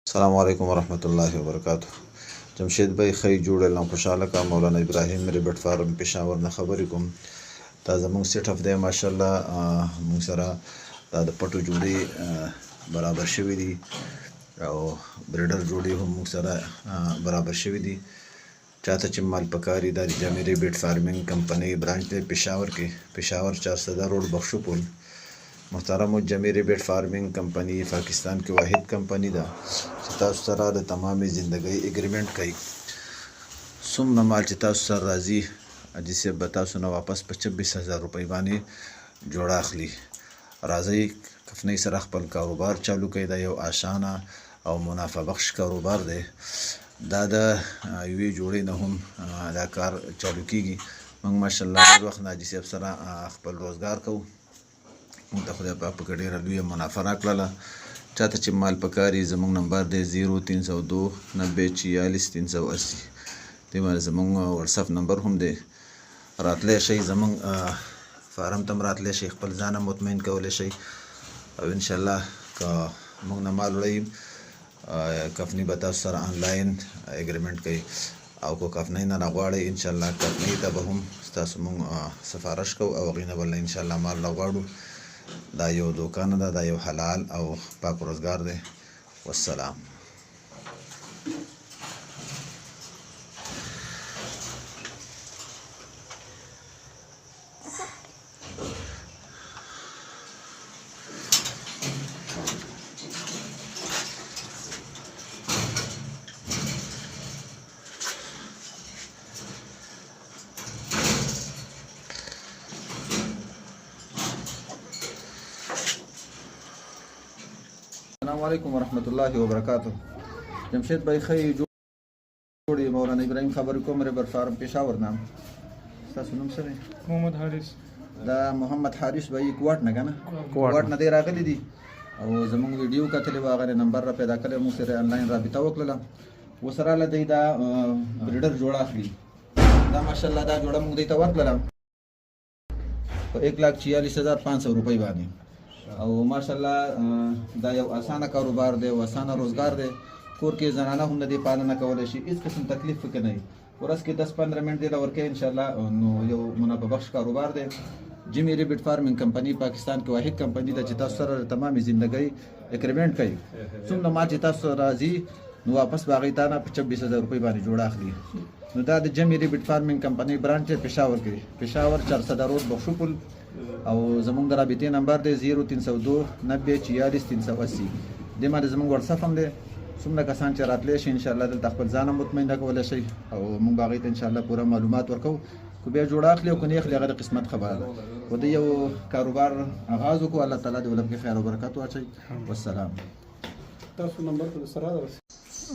السلام علیکم ورحمۃ اللہ وبرکاتہ. جمشید بھائی خی جوړ لم خوشاله کا مولانا ابراهیم ریبټ فارم پېښور نه خبرې کوم. دا زموږ سیټ اف دی ماشاءالله. موږ سره دا د پټو جوړې برابر شوي دي او بریډر جوړې هم موږ سره برابر شوي دي. چاته چې مال پکاري دا د جامع ریبټ فارمینګ کمپنۍ برانچ دی پېښور کې، پېښور 400 روډ بخشو پل. محترم جامع ریبټ فارمینګ کمپنی پاکستان کې واحد کمپنی ده چې تاسو سره د تمامي زندګۍ اګریمنٹ کوي. څومره مال چې تاسو سره راځي حاجي صاحب به تاسو نه واپس په 26,000 روپۍ باندې جوړه اخلي. راځئ کفنۍ سره خپل کاروبار چالو کړئ. دا یو اسانه او منافع بخش کاروبار دی. دا د یوې جوړې نه هم دا کار چالو کیږي. موږ ماشاءالله ډېر وخت حاجي صاحب سره خپل روزګار کوو. موږ ته خدای پاک په ډېره لویه منافع راکړله. چاته چې مال پکاري زموږ نمبر دی 0302 90 46 380. دې باندې زموږ واتساپ نمبر هم دی. راتلی شئ زموږ فارم ته هم راتلی شئ، خپل ځان هم مطمئن کولی شئ او انشاءالله که موږ نه مال وړئ کفنۍ به تاسو سره آنلاین اګریمنټ کوي او که کفنۍ نه راغواړئ انشاءالله کفنۍ ته به هم ستاسو موږ سفارش کوو او هغې نه به انشاءالله مال راغواړو. دا یو دوکان ده، دا یو حلال او پاک روزګار دی. والسلام. السلام علیکم ورحمۃ اللہ وبرکاتہ. جمشید بھائی خی جوړې مولانا ابراهیم خبرې کوم ریبټ فارم پېښور نام. تاسو نوم څه دی؟ محمد حارث. دا محمد حارث بھائی کوټ نه کنه کوټ نه دی راغلی دي او زموږ ویډیو کتلې و هغه نمبر را پیدا کړی موږ سره آنلاین رابطه وکړله. وسره له دی دا بریډر جوړه اخلي. دا ماشاءالله دا جوړه موږ دی ته ورکړله په 1,46,500 روپۍ باندې او ماشاءالله دا یو اسانه کاروبار دی او اسانه روزګار دی. کور کې زنانه هم د دې پالنه کولی شي، هېڅ قسم تکلیف پکې نه وي. ورځ کې 10-15 منټ دې له ورکوي انشاءالله نو یو منافع بخش کاروبار دی. جامع ریبټ فارمینګ کمپنی پاکستان کې واحد کمپنی ده چې تاسو سره تمامي زندګۍ اګریمنټ کوي. څومره مال چې تاسو راځي نو واپس به هغې تا نه په 26,000 روپۍ باندې جوړه اخلي. نو دا د جامع ریبټ فارمینګ کمپنی برانچ دی پېښور کې، پېښور 400 روډ بخشو پل او زموږ د رابطې نمبر دی 0302 90 46 380. دې باندې زموږ واتساپ هم دی. څومره کسان چې راتلی شي انشاءالله دلته خپل ځان هم مطمئنه کولی شي او موږ به هغې ته انشاءالله پوره معلومات ورکوو. که بیا جوړه اخلي او که نه اخلي هغه د قسمت خبره ده. خو د یو کاروبار آغاز وکړو. الله تعالی دې ولم کې خیر او برکت واچوي. والسلام. تاسو نمبر ته سره درس.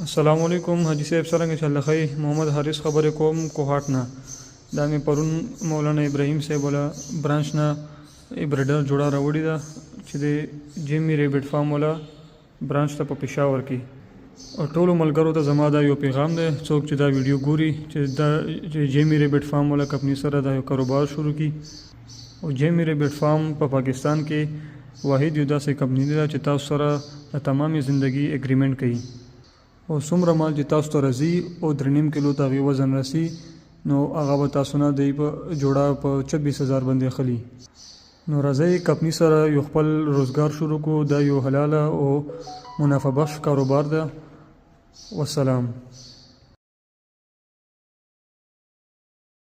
السلام علیکم حاجی صاحب سره انشاءالله خی محمد حارث خبرې کوم کوهاټ نه. دا مې پرون مولانا ابراهیم صاحب والا برانچ نه بریډر جوړه راوړې ده چې د جامع ریبټ فارم والا برانچ ته په پېښور کې. او ټولو ملګرو ته زما دا یو پیغام دی څوک چې دا ویډیو ګوري چې دا جامع ریبټ فارم والا کمپنۍ سره دا یو کاروبار شروع کړي. او جامع ریبټ فارم په پاکستان کې واحد یو داسې کمپنۍ ده چې تاسو سره د تمامي زندګۍ اګریمنټ کوي. او څومره مال چې تاسو ته راځي او 3.5 کیلو ته هغې وزن رسي نو هغه به تاسو نه دی په جوړه په 26,000 باندې اخلي. نو راځئ کمپنۍ سره یو خپل روزګار شروع کړو. دا یو حلاله او منافع بخش کاروبار ده. والسلام.